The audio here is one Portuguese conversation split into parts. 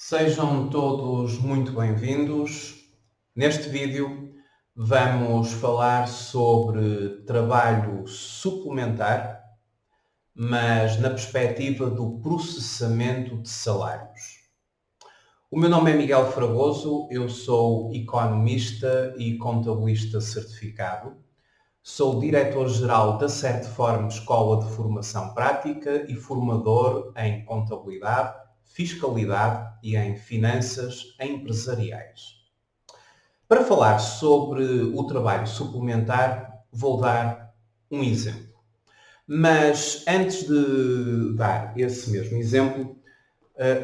Sejam todos muito bem-vindos. Neste vídeo vamos falar sobre trabalho suplementar, mas na perspectiva do processamento de salários. O meu nome é Miguel Fragoso, eu sou economista e contabilista certificado. Sou diretor-geral da Certiform Escola de Formação Prática e formador em contabilidade, fiscalidade e em finanças empresariais. Para falar sobre o trabalho suplementar, vou dar um exemplo. Mas antes de dar esse mesmo exemplo,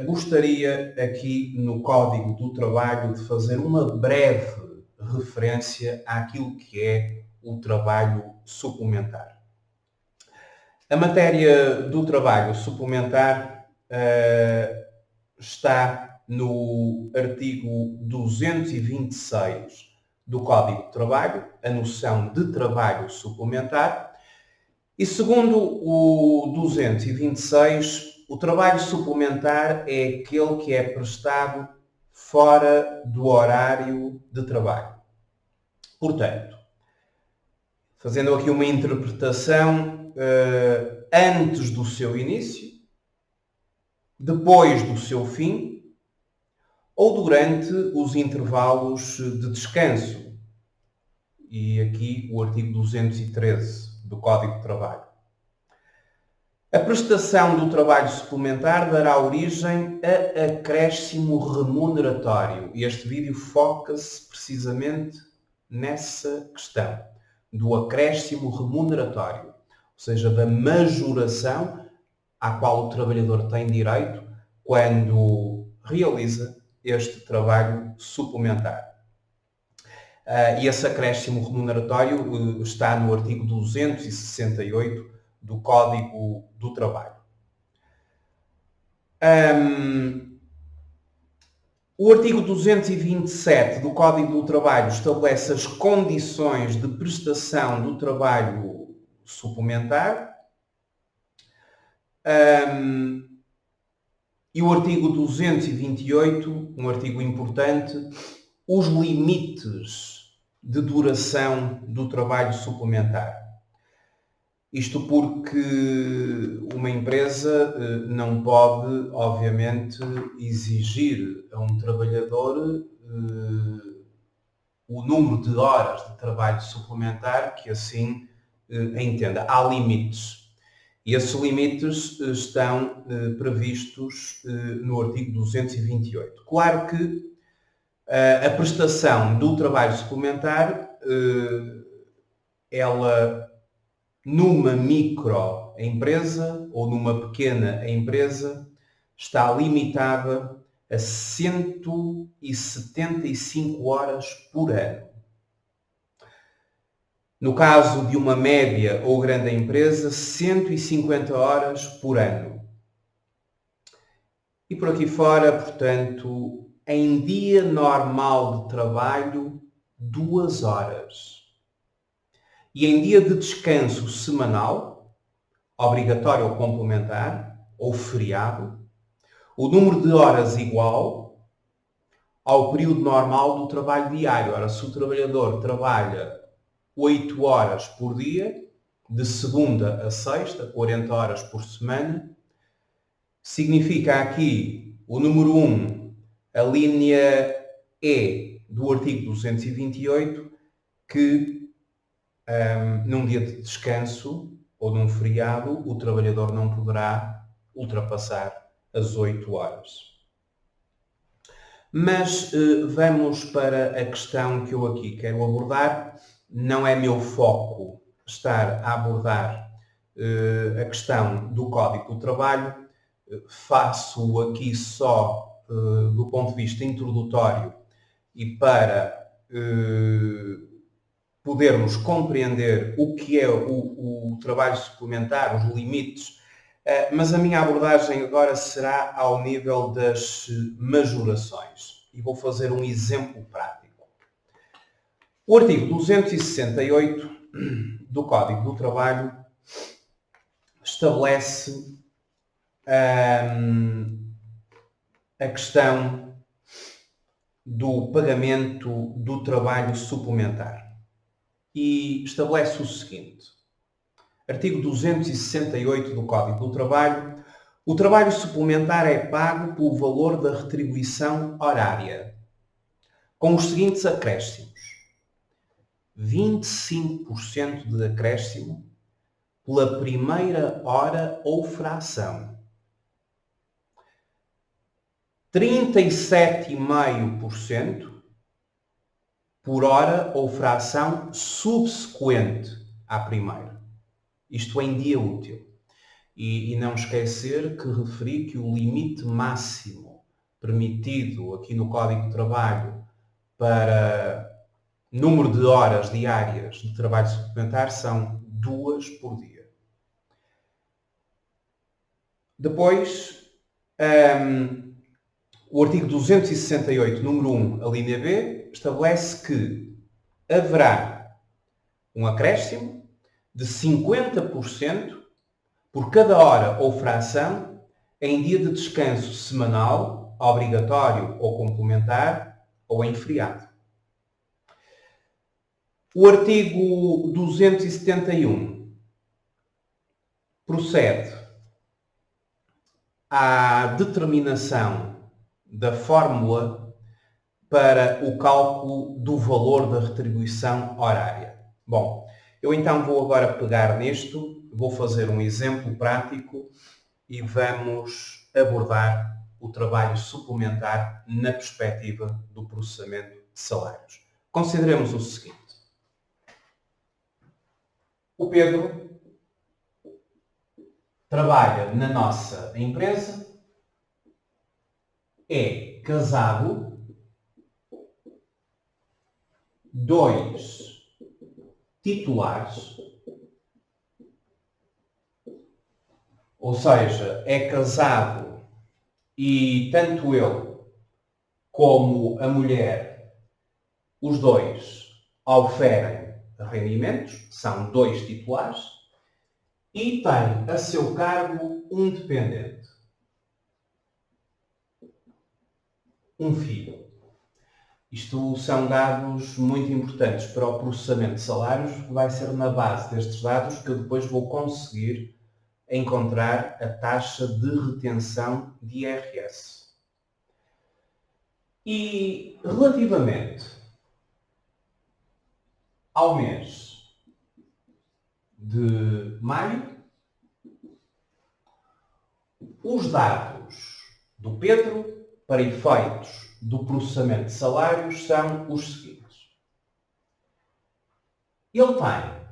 gostaria aqui no Código do Trabalho de fazer uma breve referência àquilo que é o trabalho suplementar. A matéria do trabalho suplementar está no artigo 226 do Código de Trabalho, a noção de trabalho suplementar, e segundo o 226, o trabalho suplementar é aquele que é prestado fora do horário de trabalho. Portanto, fazendo aqui uma interpretação, antes do seu início, depois do seu fim ou durante os intervalos de descanso. E aqui o artigo 213 do Código de Trabalho. A prestação do trabalho suplementar dará origem a acréscimo remuneratório. E este vídeo foca-se precisamente nessa questão do acréscimo remuneratório, ou seja, da majoração à qual o trabalhador tem direito quando realiza este trabalho suplementar. E esse acréscimo remuneratório está no artigo 268 do Código do Trabalho. O artigo 227 do Código do Trabalho estabelece as condições de prestação do trabalho suplementar. E o artigo 228, um artigo importante, os limites de duração do trabalho suplementar. Isto porque uma empresa não pode, obviamente, exigir a um trabalhador o número de horas de trabalho suplementar que assim entenda. Há limites. E esses limites estão previstos no artigo 228. Claro que a prestação do trabalho suplementar, ela numa microempresa ou numa pequena empresa está limitada a 175 horas por ano. No caso de uma média ou grande empresa, 150 horas por ano. E por aqui fora, portanto, em dia normal de trabalho, 2 horas. E em dia de descanso semanal, obrigatório ou complementar, ou feriado, o número de horas igual ao período normal do trabalho diário. Ora, se o trabalhador trabalha 8 horas por dia, de segunda a sexta, 40 horas por semana, significa aqui o número 1, a linha E do artigo 228, que num dia de descanso ou num feriado, o trabalhador não poderá ultrapassar as 8 horas. Mas vamos para a questão que eu aqui quero abordar. Não é meu foco estar a abordar a questão do Código do Trabalho. Faço aqui só do ponto de vista introdutório e para podermos compreender o que é o trabalho suplementar, os limites, mas a minha abordagem agora será ao nível das majorações. E vou fazer um exemplo prático. O artigo 268 do Código do Trabalho estabelece a questão do pagamento do trabalho suplementar e estabelece o seguinte. Artigo 268 do Código do Trabalho. O trabalho suplementar é pago pelo valor da retribuição horária, com os seguintes acréscimos. 25% de acréscimo pela primeira hora ou fração. 37,5% por hora ou fração subsequente à primeira. Isto em dia útil. E não esquecer que referi que o limite máximo permitido aqui no Código de Trabalho para número de horas diárias de trabalho suplementar são 2 por dia. Depois, o artigo 268, número 1, a linha B, estabelece que haverá um acréscimo de 50% por cada hora ou fração em dia de descanso semanal, obrigatório ou complementar, ou em feriado. O artigo 271 procede à determinação da fórmula para o cálculo do valor da retribuição horária. Bom, eu então vou agora pegar nisto, vou fazer um exemplo prático e vamos abordar o trabalho suplementar na perspectiva do processamento de salários. Consideremos o seguinte. O Pedro trabalha na nossa empresa, é casado, 2 titulares, ou seja, é casado e tanto ele como a mulher, os dois oferem rendimentos, são 2 titulares, e tem a seu cargo um dependente, um filho. Isto são dados muito importantes para o processamento de salários, que vai ser na base destes dados que eu depois vou conseguir encontrar a taxa de retenção de IRS. E relativamente ao mês de maio, os dados do Pedro, para efeitos do processamento de salários, são os seguintes. Ele tem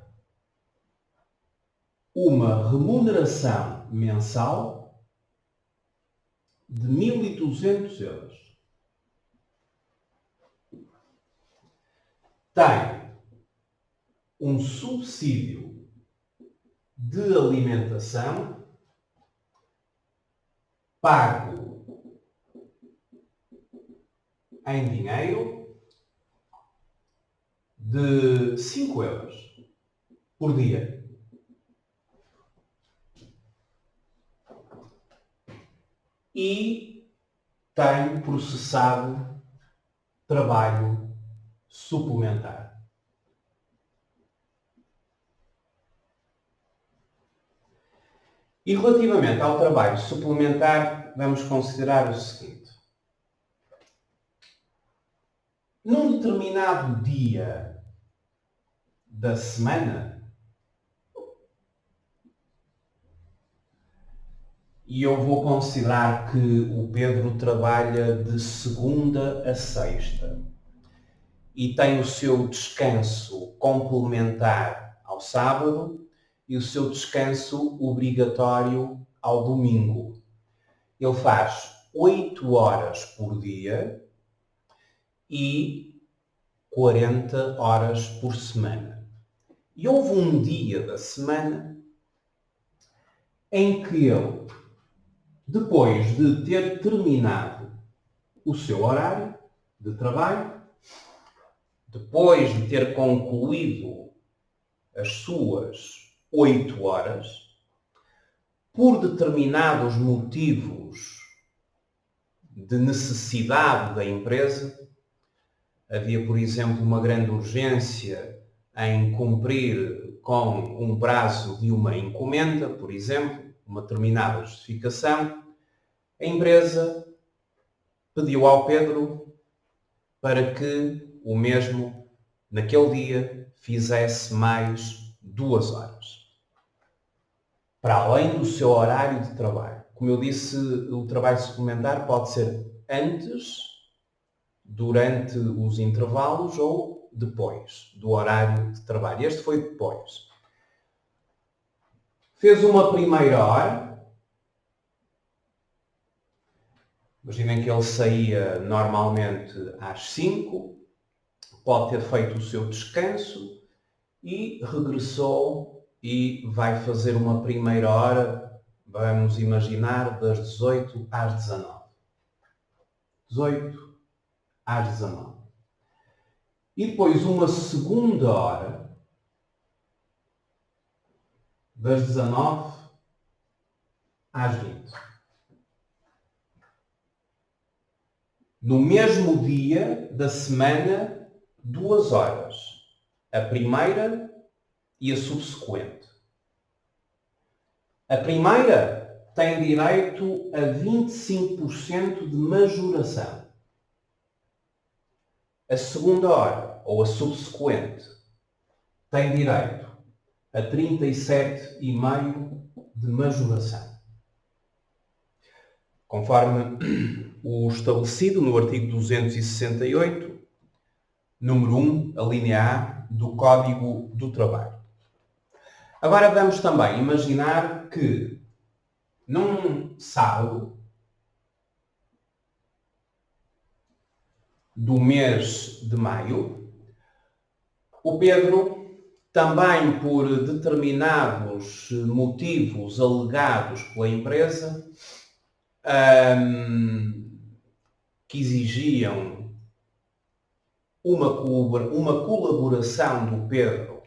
uma remuneração mensal de 1.200 euros. Tem um subsídio de alimentação pago em dinheiro de 5 euros por dia. E tem processado trabalho suplementar. E relativamente ao trabalho suplementar, vamos considerar o seguinte. Num determinado dia da semana, e eu vou considerar que o Pedro trabalha de segunda a sexta e tem o seu descanso complementar ao sábado e o seu descanso obrigatório ao domingo. Ele faz 8 horas por dia e 40 horas por semana. E houve um dia da semana em que ele, depois de ter terminado o seu horário de trabalho, depois de ter concluído as suas 8 horas, por determinados motivos de necessidade da empresa. Havia, por exemplo, uma grande urgência em cumprir com um prazo de uma encomenda, por exemplo, uma determinada justificação. A empresa pediu ao Pedro para que o mesmo, naquele dia, fizesse mais 2 horas. Para além do seu horário de trabalho. Como eu disse, o trabalho suplementar pode ser antes, durante os intervalos ou depois do horário de trabalho. Este foi depois. Fez uma primeira hora. Imaginem que ele saía normalmente às 5, pode ter feito o seu descanso e regressou e vai fazer uma primeira hora, vamos imaginar, das 18 às 19. 18 às 19. E depois uma segunda hora, das 19 às 20. No mesmo dia da semana, 2 horas. A primeira e a subsequente. A primeira tem direito a 25% de majoração. A segunda hora, ou a subsequente, tem direito a 37,5% de majoração. Conforme o estabelecido no artigo 268, número 1, a linha A, do Código do Trabalho. Agora vamos também imaginar que, num sábado do mês de maio, o Pedro, também por determinados motivos alegados pela empresa, que exigiam uma colaboração do Pedro,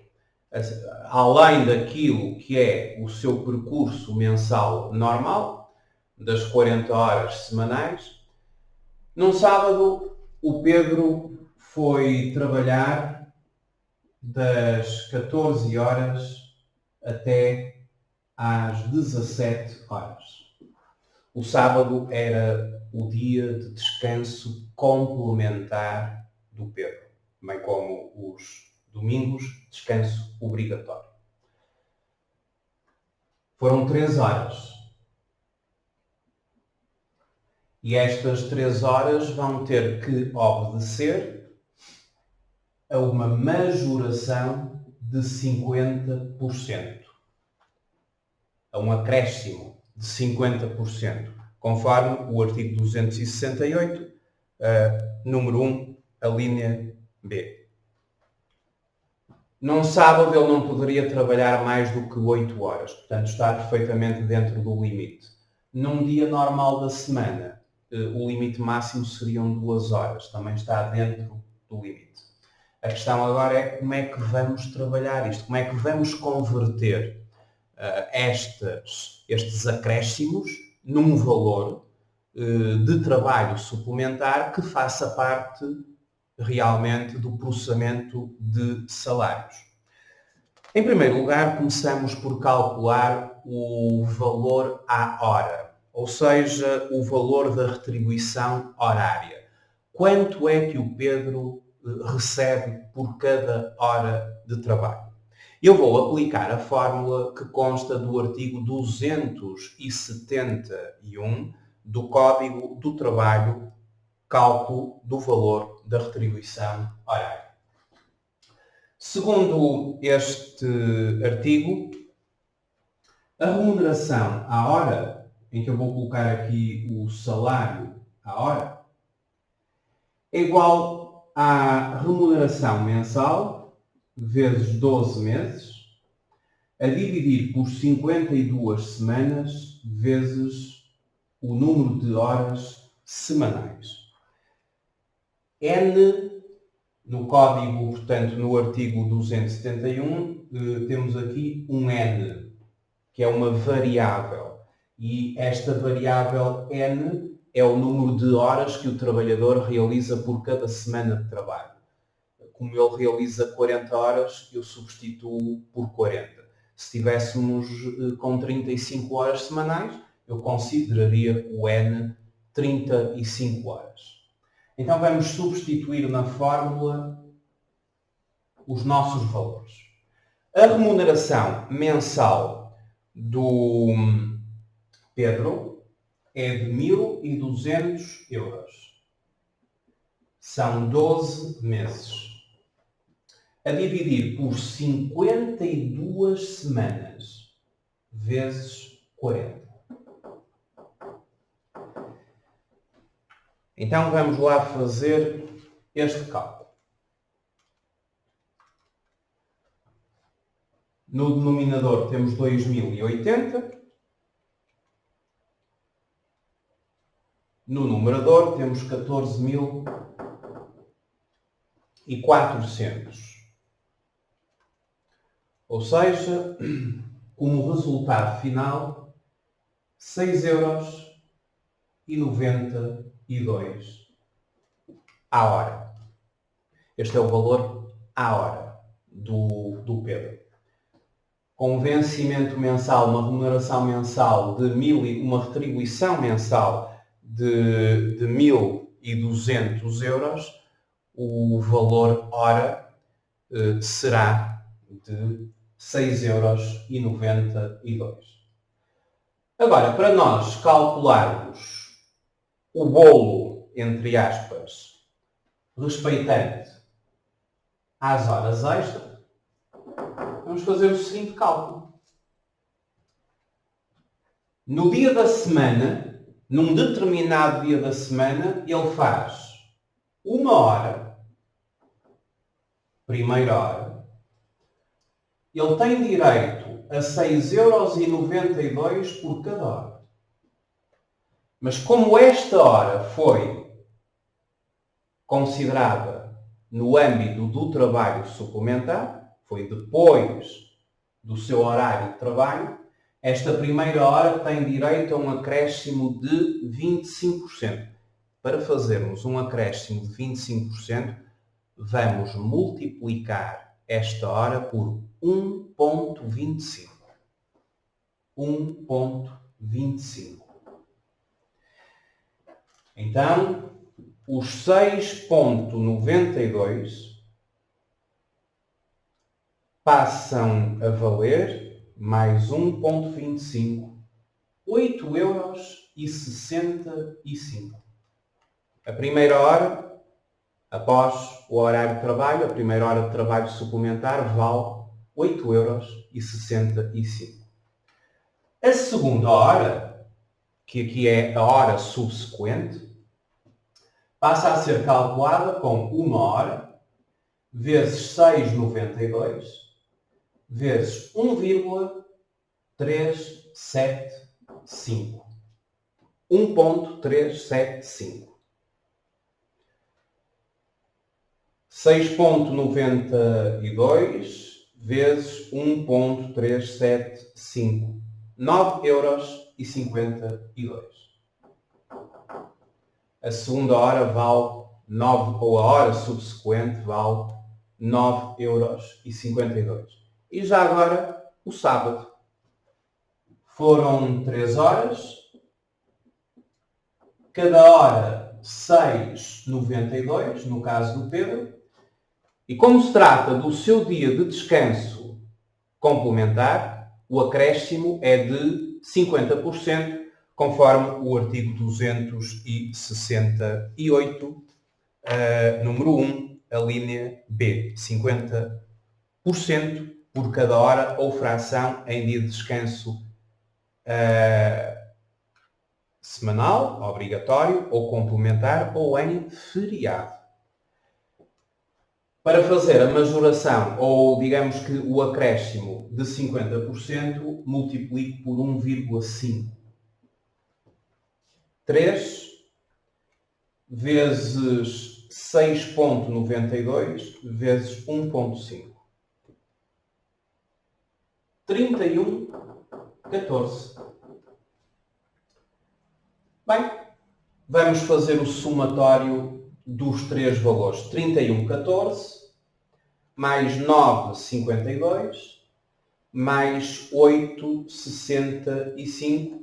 além daquilo que é o seu percurso mensal normal, das 40 horas semanais. Num sábado, o Pedro foi trabalhar das 14 horas até às 17 horas. O sábado era o dia de descanso complementar do Pedro, bem como os domingos, descanso obrigatório. Foram 3 horas. E estas 3 horas vão ter que obedecer a uma majoração de 50%. A um acréscimo de 50%, conforme o artigo 268, número 1, a linha B. Num sábado ele não poderia trabalhar mais do que 8 horas, portanto está perfeitamente dentro do limite. Num dia normal da semana, o limite máximo seriam 2 horas, também está dentro do limite. A questão agora é como é que vamos trabalhar isto, como é que vamos converter estes acréscimos num valor de trabalho suplementar que faça parte realmente do processamento de salários. Em primeiro lugar, começamos por calcular o valor à hora, ou seja, o valor da retribuição horária. Quanto é que o Pedro recebe por cada hora de trabalho? Eu vou aplicar a fórmula que consta do artigo 271 do Código do Trabalho, cálculo do valor da retribuição horária. Segundo este artigo, a remuneração à hora, em que eu vou colocar aqui o salário à hora, é igual à remuneração mensal vezes 12 meses, a dividir por 52 semanas vezes o número de horas semanais. N, no código, portanto, no artigo 271, temos aqui um N, que é uma variável. E esta variável N é o número de horas que o trabalhador realiza por cada semana de trabalho. Como ele realiza 40 horas, eu substituo por 40. Se estivéssemos com 35 horas semanais, eu consideraria o N 35 horas. Então vamos substituir na fórmula os nossos valores. A remuneração mensal do Pedro é de 1.200 euros. São 12 meses. A dividir por 52 semanas vezes 40. Então vamos lá fazer este cálculo. No denominador temos 2.080. No numerador temos 14.400. Ou seja, como resultado final, 6,92 à hora. Este é o valor à hora do Pedro. Com vencimento mensal, uma remuneração mensal de uma retribuição mensal de 1.200 euros, o valor hora será de 6,92 euros. Agora, para nós calcularmos o bolo, entre aspas, respeitante às horas extras, vamos fazer o seguinte cálculo. No dia da semana, num determinado dia da semana, ele faz 1 hora, primeira hora, ele tem direito a 6,92 € por cada hora. Mas como esta hora foi considerada no âmbito do trabalho suplementar, foi depois do seu horário de trabalho, esta primeira hora tem direito a um acréscimo de 25%. Para fazermos um acréscimo de 25%, vamos multiplicar esta hora por 1,25. 1,25. Então, os 6,92 passam a valer mais 1,25, 8,65 €. A primeira hora, após o horário de trabalho, a primeira hora de trabalho suplementar vale 8,65 €. A segunda hora, que aqui é a hora subsequente, passa a ser calculada com 1 hora vezes 6,92 vezes 1,375. 1,375. 6,92 vezes 1,375. 9,52 €. A segunda hora vale 9, ou a hora subsequente vale 9,52 €. E já agora o sábado. Foram 3 horas. Cada hora 6,92, no caso do Pedro. E como se trata do seu dia de descanso complementar, o acréscimo é de 50%, conforme o artigo 268, número 1, a linha B. 50% por cada hora ou fração em dia de descanso semanal, obrigatório, ou complementar, ou em feriado. Para fazer a majoração, ou digamos que o acréscimo de 50%, multiplico por 1,5. 3 vezes 6,92 vezes 1,5. 31,14. Bem, Vamos fazer o somatório dos três valores. 31,14 mais 9,52 mais 8,65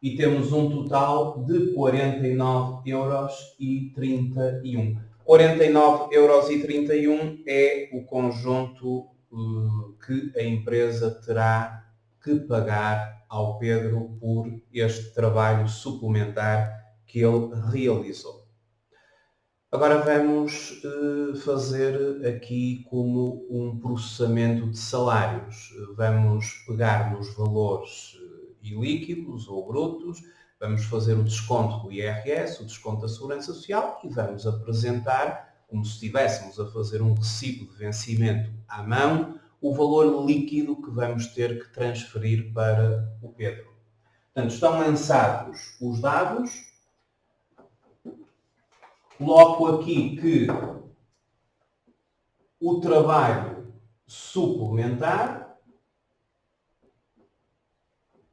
e temos um total de 49,31 €. 49,31 € é o conjunto que a empresa terá que pagar ao Pedro por este trabalho suplementar que ele realizou. Agora vamos fazer aqui como um processamento de salários. Vamos pegar nos valores ilíquidos ou brutos, vamos fazer o desconto do IRS, o desconto da Segurança Social e vamos apresentar, como se estivéssemos a fazer um recibo de vencimento à mão, o valor líquido que vamos ter que transferir para o Pedro. Portanto, estão lançados os dados. Coloco aqui que o trabalho suplementar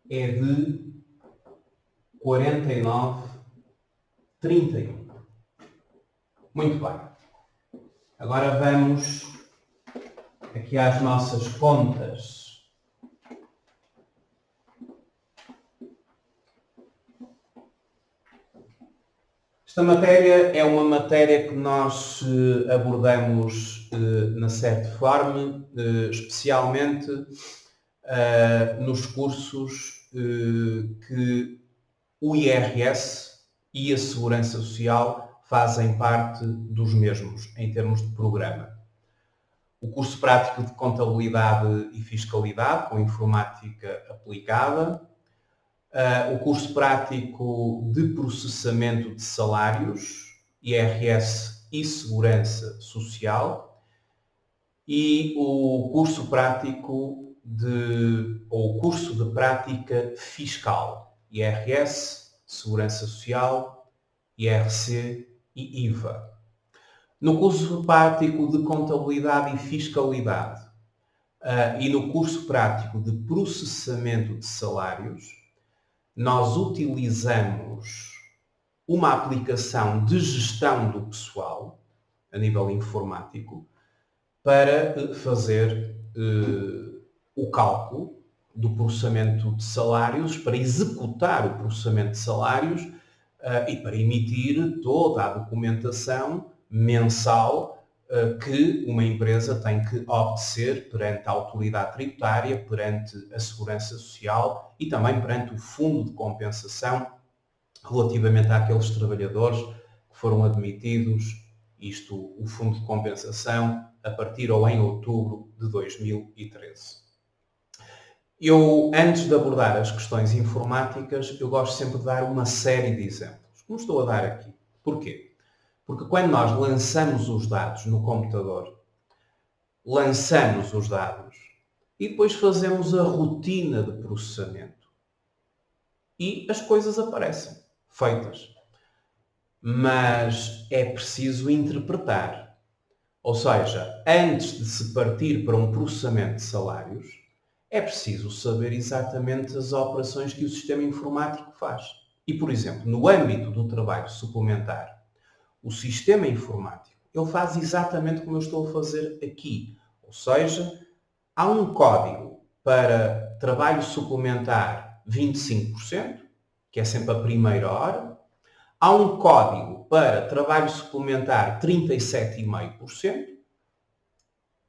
é de 49,31. Muito bem. Agora vamos aqui às nossas contas. Esta matéria é uma matéria que nós abordamos na Certiform, especialmente nos cursos que o IRS e a Segurança Social fazem parte dos mesmos, em termos de programa. O curso prático de Contabilidade e Fiscalidade, com Informática Aplicada, o curso prático de processamento de salários, IRS e Segurança Social, e o curso prático ou curso de prática fiscal, IRS, Segurança Social, IRC e IVA. No curso prático de Contabilidade e Fiscalidade e no curso prático de processamento de salários, nós utilizamos uma aplicação de gestão do pessoal, a nível informático, para fazer o cálculo do processamento de salários, para executar o processamento de salários e para emitir toda a documentação mensal que uma empresa tem que obedecer perante a autoridade tributária, perante a Segurança Social e também perante o Fundo de Compensação relativamente àqueles trabalhadores que foram admitidos, o Fundo de Compensação, a partir ou em outubro de 2013. Eu, antes de abordar as questões informáticas, eu gosto sempre de dar uma série de exemplos, como estou a dar aqui. Porquê? Porque quando nós lançamos os dados no computador, lançamos os dados e depois fazemos a rotina de processamento. E as coisas aparecem, feitas. Mas é preciso interpretar. Ou seja, antes de se partir para um processamento de salários, é preciso saber exatamente as operações que o sistema informático faz. E, por exemplo, no âmbito do trabalho suplementar, o sistema informático, ele faz exatamente como eu estou a fazer aqui. Ou seja, há um código para trabalho suplementar 25%, que é sempre a primeira hora. Há um código para trabalho suplementar 37,5%.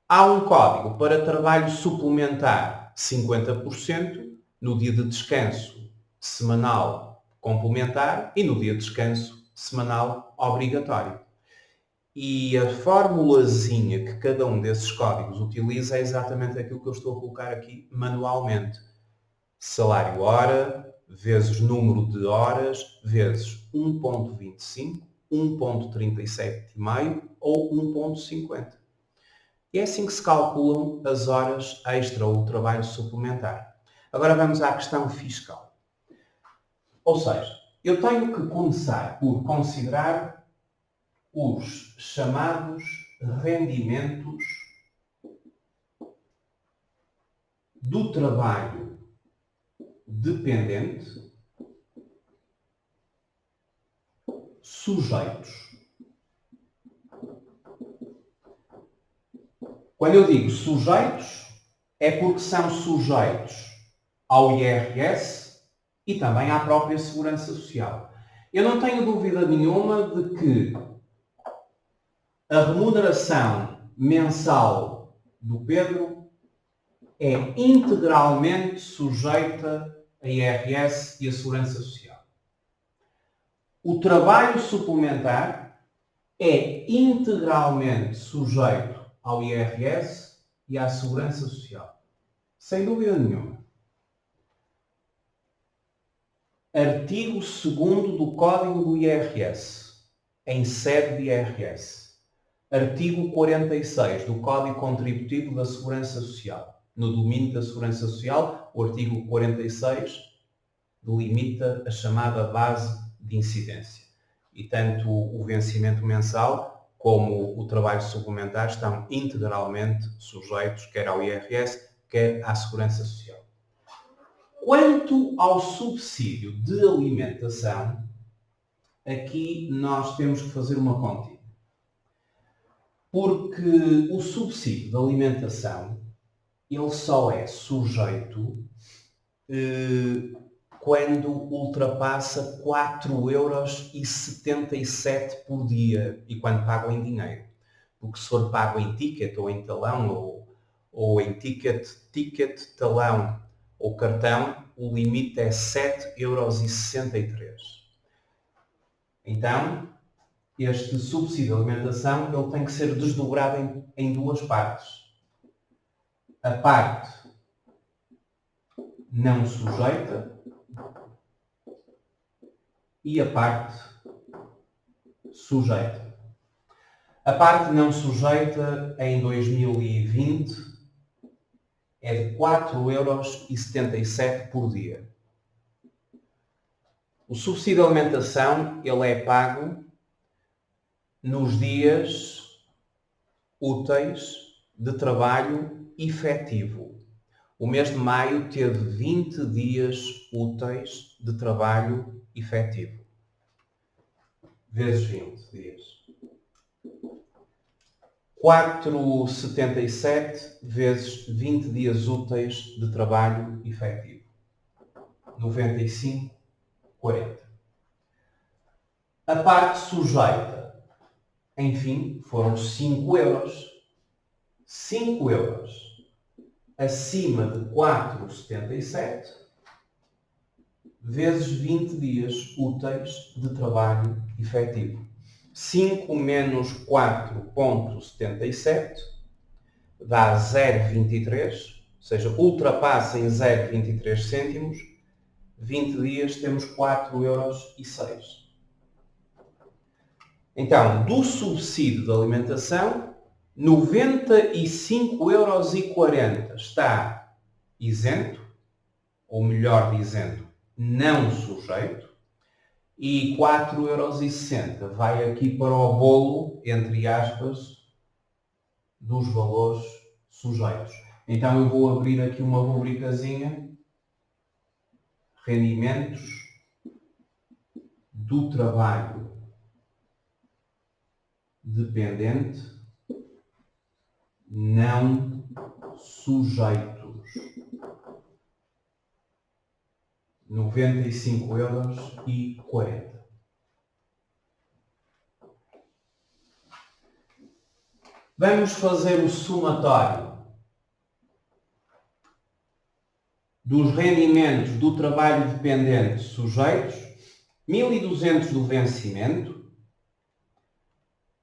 Há um código para trabalho suplementar 50% no dia de descanso semanal complementar e no dia de descanso semanal obrigatório. E a formulazinha que cada um desses códigos utiliza é exatamente aquilo que eu estou a colocar aqui manualmente. Salário hora, vezes número de horas, vezes 1,25, 1,37,5 ou 1,50. E é assim que se calculam as horas extra ou o trabalho suplementar. Agora vamos à questão fiscal. Ou seja, eu tenho que começar por considerar os chamados rendimentos do trabalho dependente sujeitos. Quando eu digo sujeitos, é porque são sujeitos ao IRS e também à própria Segurança Social. Eu não tenho dúvida nenhuma de que a remuneração mensal do Pedro é integralmente sujeita a IRS e a Segurança Social. O trabalho suplementar é integralmente sujeito ao IRS e à Segurança Social. Sem dúvida nenhuma. Artigo 2º do Código do IRS, em sede de IRS. Artigo 46 do Código Contributivo da Segurança Social. No domínio da Segurança Social, o artigo 46 delimita a chamada base de incidência. E tanto o vencimento mensal como o trabalho suplementar estão integralmente sujeitos quer ao IRS, quer à Segurança Social. Quanto ao subsídio de alimentação, aqui nós temos que fazer uma continha. Porque o subsídio de alimentação, ele só é sujeito quando ultrapassa 4,77€ por dia e quando pago em dinheiro. Porque se for pago em ticket ou em talão ou em ticket, talão ou cartão, o limite é 7,63€. Então, este subsídio de alimentação ele tem que ser desdobrado em duas partes. A parte não sujeita e a parte sujeita. A parte não sujeita em 2020 é de 4,77€ por dia. O subsídio de alimentação ele é pago nos dias úteis de trabalho efetivo. O mês de maio teve 20 dias úteis de trabalho efetivo. Vezes 20 dias. 4,77 vezes 20 dias úteis de trabalho efetivo. 95,40. A parte sujeita, enfim, foram 5€. 5€ acima de 4,77 vezes 20 dias úteis de trabalho efetivo. 5 menos 4,77 dá 0,23, ou seja, ultrapassa em 0,23 cêntimos. 20 dias temos 4,06€. Então, do subsídio de alimentação, 95,40€ está isento, ou melhor dizendo, não sujeito, e 4,60€ vai aqui para o bolo, entre aspas, dos valores sujeitos. Então eu vou abrir aqui uma rubricazinha, rendimentos do trabalho dependente não sujeitos. 95,40€. Vamos fazer o somatório dos rendimentos do trabalho dependente sujeitos, 1.200 do vencimento,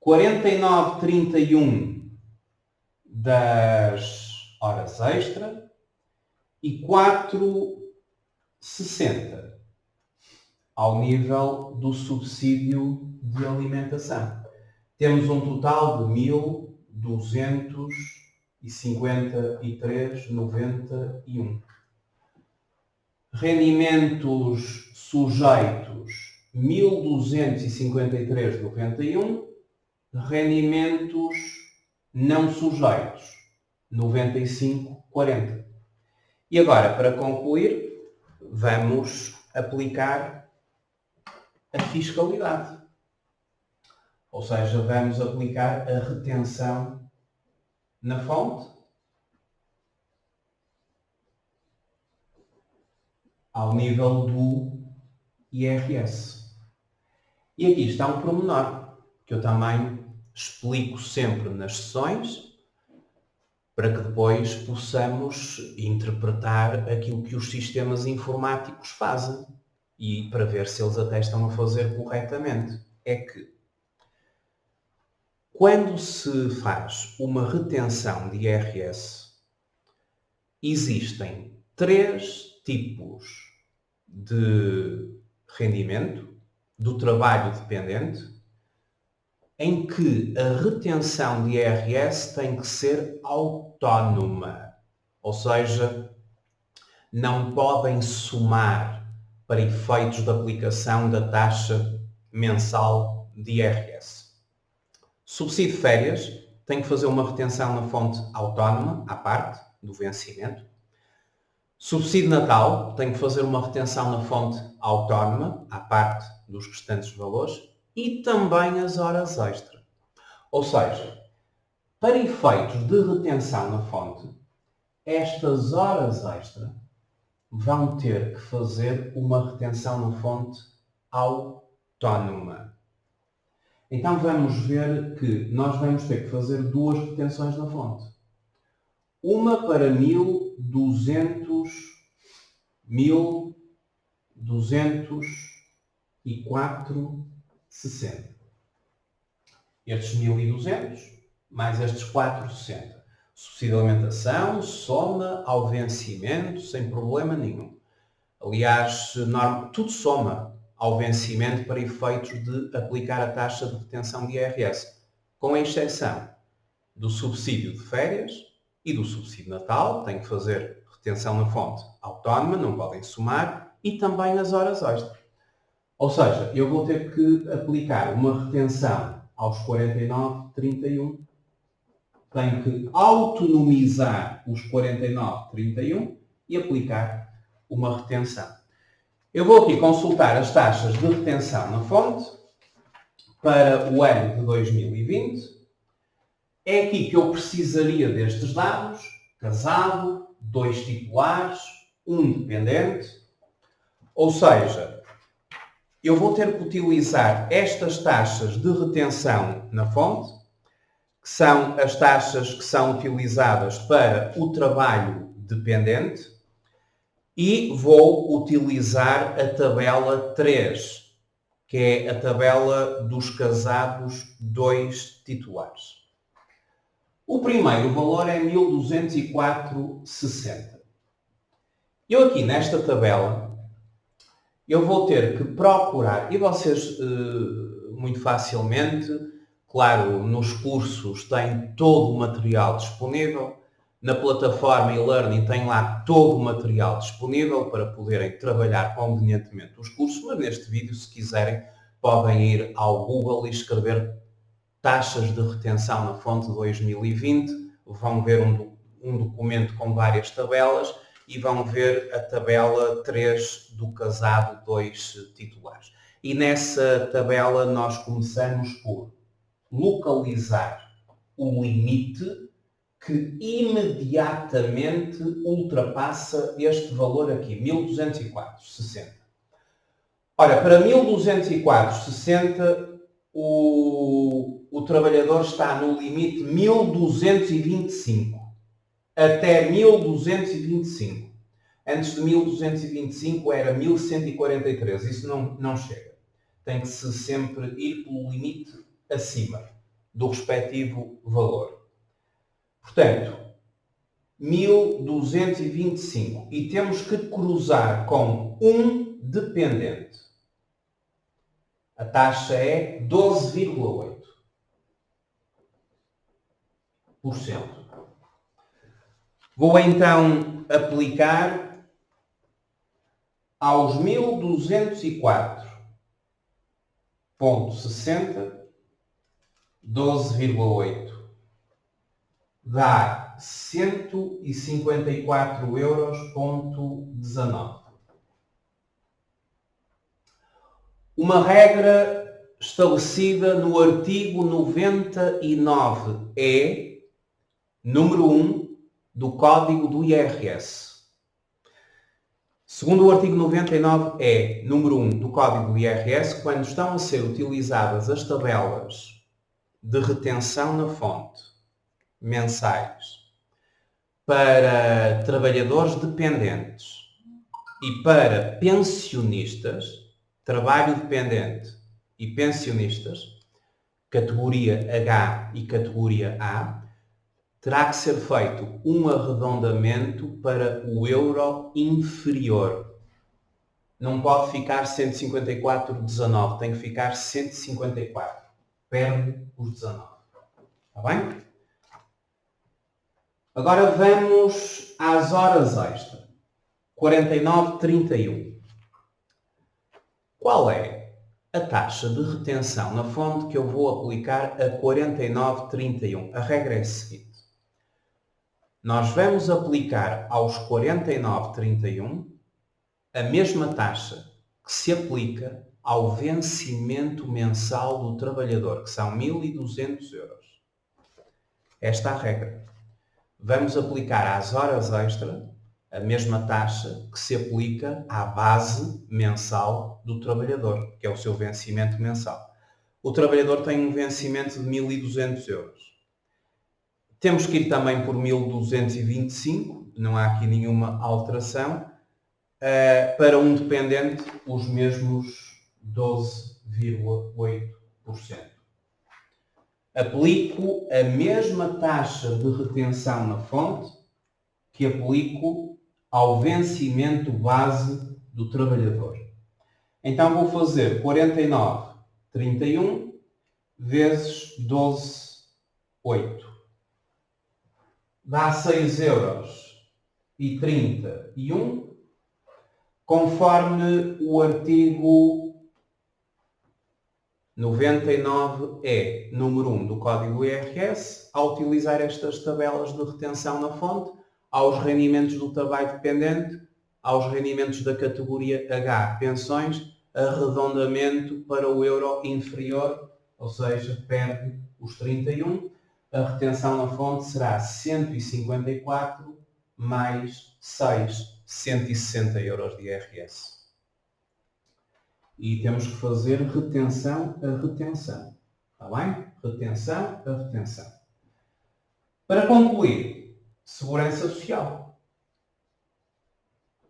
49,31 das horas extra e 4,60 ao nível do subsídio de alimentação. Temos um total de 1.253,91. Rendimentos sujeitos 1.253,91. Rendimentos não sujeitos 95,40. E agora, para concluir, vamos aplicar a fiscalidade. Ou seja, vamos aplicar a retenção na fonte ao nível do IRS. E aqui está um pormenor que eu também explico sempre nas sessões, para que depois possamos interpretar aquilo que os sistemas informáticos fazem e para ver se eles até estão a fazer corretamente. É que quando se faz uma retenção de IRS, existem 3 tipos de rendimento do trabalho dependente em que a retenção de IRS tem que ser autónoma, ou seja, não podem somar para efeitos de aplicação da taxa mensal de IRS. Subsídio de férias tem que fazer uma retenção na fonte autónoma, à parte do vencimento. Subsídio de Natal tem que fazer uma retenção na fonte autónoma, à parte dos restantes valores. E também as horas extra. Ou seja, para efeitos de retenção na fonte, estas horas extra vão ter que fazer uma retenção na fonte autónoma. Então vamos ver que nós vamos ter que fazer 2 retenções na fonte. Uma para 1.204,60. Estes 1.200 mais estes 460. Subsídio de alimentação, soma ao vencimento sem problema nenhum. Aliás, tudo soma ao vencimento para efeitos de aplicar a taxa de retenção de IRS, com exceção do subsídio de férias e do subsídio de Natal, tem que fazer retenção na fonte autónoma, não podem somar, e também nas horas extras. Ou seja, eu vou ter que aplicar uma retenção aos 49,31, tenho que autonomizar os 49,31 e aplicar uma retenção. Eu vou aqui consultar as taxas de retenção na fonte para o ano de 2020. É aqui que eu precisaria destes dados: casado, 2 titulares, 1 dependente. Ou seja, eu vou ter que utilizar estas taxas de retenção na fonte, que são as taxas que são utilizadas para o trabalho dependente, e vou utilizar a tabela 3, que é a tabela dos casados 2 titulares. O primeiro valor é 1.204,60. Eu aqui nesta tabela, eu vou ter que procurar, e vocês muito facilmente, claro, nos cursos têm todo o material disponível, na plataforma e-learning tem lá todo o material disponível para poderem trabalhar convenientemente os cursos, mas neste vídeo, se quiserem, podem ir ao Google e escrever taxas de retenção na fonte 2020, vão ver um documento com várias tabelas e vão ver a tabela 3 do casado 2 titulares. E nessa tabela nós começamos por localizar o limite que imediatamente ultrapassa este valor aqui, 1.204,60. Ora, para 1.204,60 o trabalhador está no limite 1.225. Até 1.225. Antes de 1.225 era 1.143. Isso não chega. Tem que se sempre ir pelo limite acima do respectivo valor. Portanto, 1.225. E temos que cruzar com um dependente. A taxa é 12,8%. Vou então aplicar aos 1.204,60, 12,8 dá 154,19 €. Uma regra estabelecida no artigo 99-E, número 1 do Código do IRS. Segundo o artigo 99-E, número 1 do Código do IRS, quando estão a ser utilizadas as tabelas de retenção na fonte mensais para trabalhadores dependentes e para pensionistas, trabalho dependente e pensionistas, categoria H e categoria A, terá que ser feito um arredondamento para o euro inferior. Não pode ficar 154,19, tem que ficar 154. Perde os 19. Está bem? Agora vamos às horas extra. 49,31. Qual é a taxa de retenção na fonte que eu vou aplicar a 49,31? A regra é a seguinte. Nós vamos aplicar aos 49,31 a mesma taxa que se aplica ao vencimento mensal do trabalhador, que são 1.200 euros. Esta é a regra. Vamos aplicar às horas extra a mesma taxa que se aplica à base mensal do trabalhador, que é o seu vencimento mensal. O trabalhador tem um vencimento de 1.200 euros. Temos que ir também por 1.225, não há aqui nenhuma alteração. Para um dependente, os mesmos 12,8%. Aplico a mesma taxa de retenção na fonte que aplico ao vencimento base do trabalhador. Então vou fazer 49,31 vezes 12,8. Dá 6,31 €, conforme o artigo 99-E, número 1 do Código IRS, a utilizar estas tabelas de retenção na fonte, aos rendimentos do trabalho dependente, aos rendimentos da categoria H, pensões, arredondamento para o euro inferior, ou seja, perde os 31. A retenção na fonte será 154 mais 6, 160 € de IRS. E temos que fazer retenção a retenção. Está bem? Retenção a retenção. Para concluir, Segurança Social.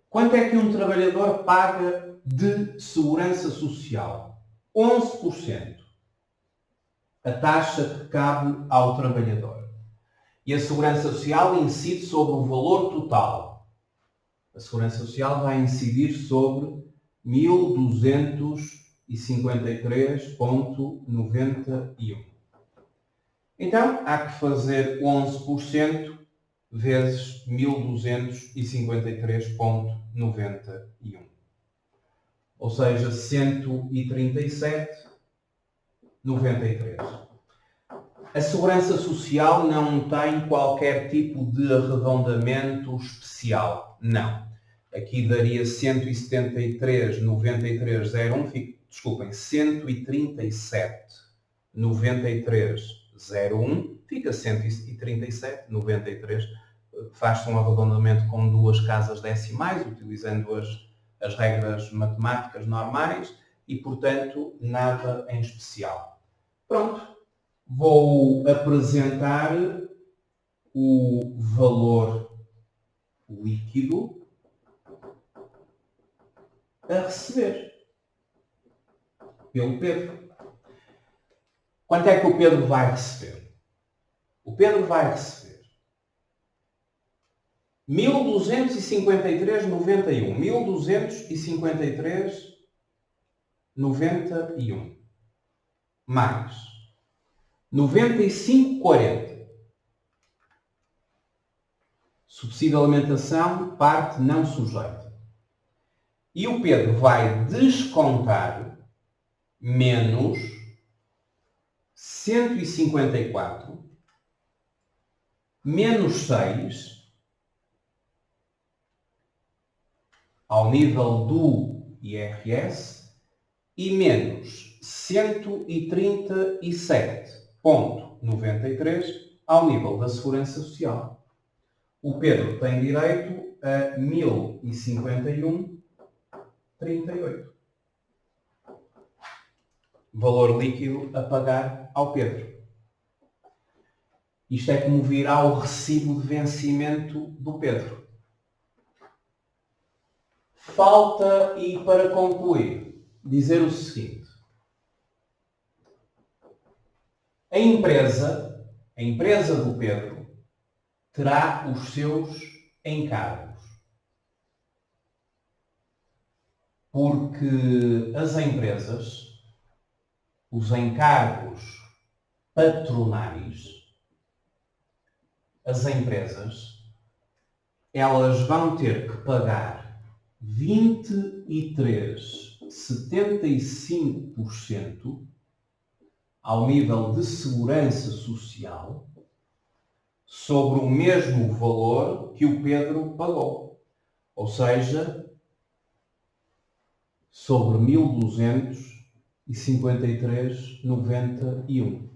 Quanto é que um trabalhador paga de Segurança Social? 11%. A taxa que cabe ao trabalhador. E a Segurança Social incide sobre o valor total. A Segurança Social vai incidir sobre 1.253,91. Então, há que fazer 11% vezes 1.253,91. Ou seja, 137,93. A Segurança Social não tem qualquer tipo de arredondamento especial. Não. Aqui daria 173,93,01. Desculpem, 137,93,01. Fica 137,93. Faz-se um arredondamento com duas casas decimais, utilizando as regras matemáticas normais e, portanto, nada em especial. Pronto. Vou apresentar o valor líquido a receber pelo Pedro. Quanto é que o Pedro vai receber? O Pedro vai receber 1.253,91. 1.253,91. Mais 95,40. Subsídio de alimentação, parte não sujeita. E o Pedro vai descontar menos 154, menos 6, ao nível do IRS, e menos 137,93 ao nível da Segurança Social. O Pedro tem direito a 1051,38. Valor líquido a pagar ao Pedro. Isto é como virá o recibo de vencimento do Pedro. Falta, e para concluir, dizer o seguinte. A empresa do Pedro terá os seus encargos. Porque as empresas, os encargos patronais, as empresas, elas vão ter que pagar 23,75% ao nível de segurança social sobre o mesmo valor que o Pedro pagou. Ou seja, sobre 1.253,91.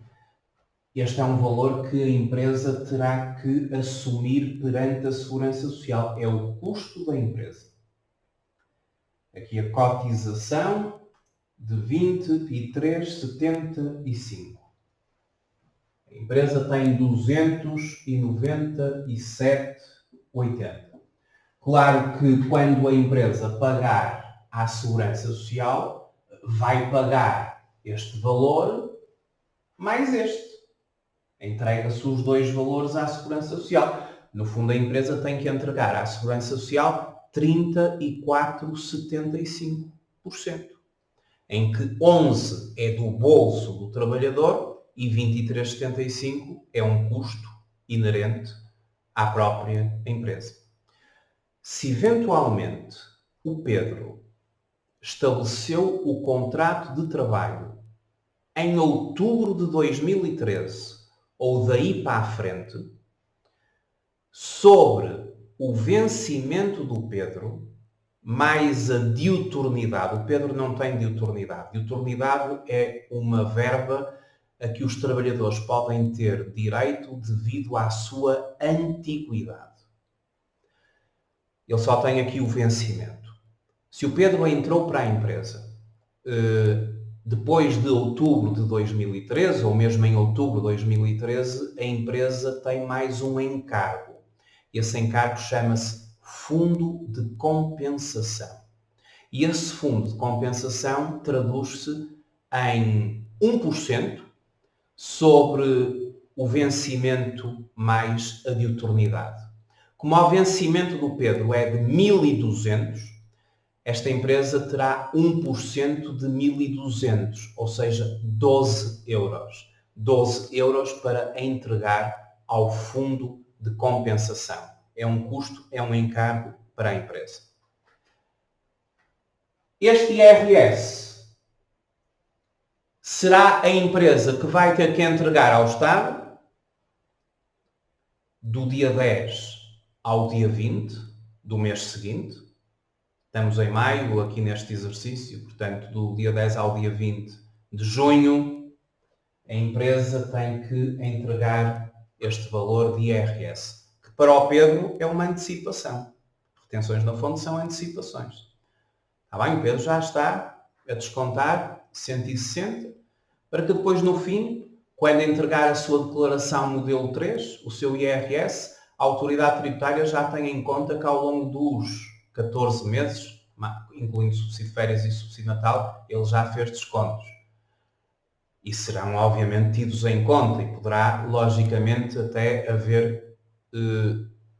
Este é um valor que a empresa terá que assumir perante a Segurança Social. É o custo da empresa. Aqui a cotização de 23,75. A empresa tem 297,80. Claro que quando a empresa pagar à Segurança Social, vai pagar este valor mais este. Entrega-se os dois valores à Segurança Social. No fundo, a empresa tem que entregar à Segurança Social 34,75%, em que 11% é do bolso do trabalhador e 23,75% é um custo inerente à própria empresa. Se eventualmente o Pedro estabeleceu o contrato de trabalho em outubro de 2013 ou daí para a frente, sobre o vencimento do Pedro, mais a diuturnidade. O Pedro não tem diuturnidade. Diuturnidade é uma verba a que os trabalhadores podem ter direito devido à sua antiguidade. Ele só tem aqui o vencimento. Se o Pedro entrou para a empresa depois de outubro de 2013, ou mesmo em outubro de 2013, a empresa tem mais um encargo. Esse encargo chama-se Fundo de Compensação. E esse fundo de compensação traduz-se em 1% sobre o vencimento mais a diuturnidade. Como o vencimento do Pedro é de 1.200, esta empresa terá 1% de 1.200, ou seja, 12 euros. 12 euros para entregar ao fundo de compensação. É um custo, é um encargo para a empresa. Este IRS será a empresa que vai ter que entregar ao Estado do dia 10 ao dia 20 do mês seguinte. Estamos em maio, aqui neste exercício, portanto, do dia 10 ao dia 20 de junho, a empresa tem que entregar este valor de IRS, que para o Pedro é uma antecipação. Retenções na fonte são antecipações. Está bem? O Pedro já está a descontar 160, para que depois, no fim, quando entregar a sua declaração modelo 3, o seu IRS, a autoridade tributária já tem em conta que ao longo dos 14 meses, incluindo subsídio de férias e subsídio de Natal, ele já fez descontos. E serão, obviamente, tidos em conta e poderá, logicamente, até haver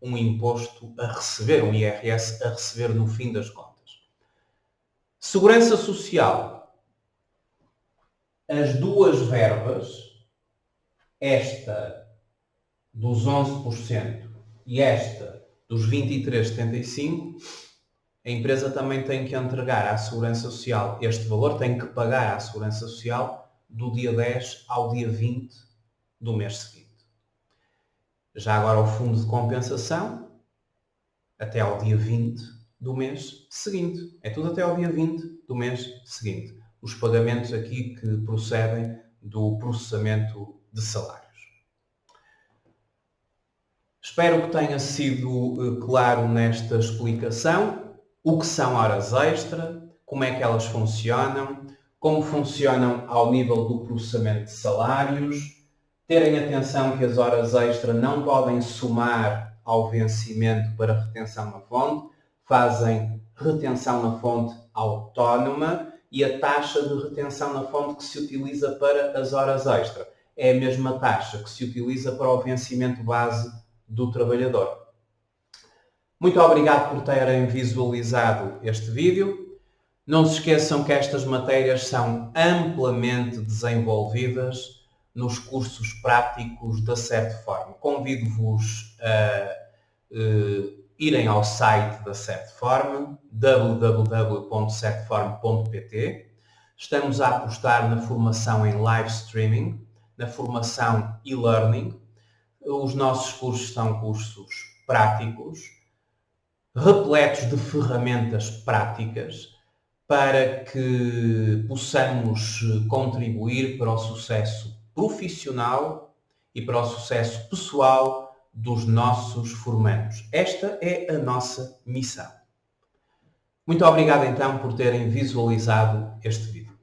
um imposto a receber, um IRS a receber no fim das contas. Segurança Social. As duas verbas, esta dos 11% e esta dos 23,75%, a empresa também tem que entregar à Segurança Social este valor, tem que pagar à Segurança Social do dia 10 ao dia 20 do mês seguinte. Já agora o fundo de compensação, até ao dia 20 do mês seguinte. É tudo até ao dia 20 do mês seguinte. os pagamentos aqui que procedem do processamento de salários. Espero que tenha sido claro nesta explicação o que são horas extra, como é que elas funcionam, como funcionam ao nível do processamento de salários, terem atenção que as horas extra não podem somar ao vencimento para retenção na fonte, fazem retenção na fonte autónoma e a taxa de retenção na fonte que se utiliza para as horas extra é a mesma taxa que se utiliza para o vencimento base do trabalhador. Muito obrigado por terem visualizado este vídeo. Não se esqueçam que estas matérias são amplamente desenvolvidas nos cursos práticos da Certform. Convido-vos a irem ao site da Certform, www.certform.pt. Estamos a apostar na formação em live streaming, na formação e-learning. Os nossos cursos são cursos práticos, repletos de ferramentas práticas, para que possamos contribuir para o sucesso profissional e para o sucesso pessoal dos nossos formandos. Esta é a nossa missão. Muito obrigado então por terem visualizado este vídeo.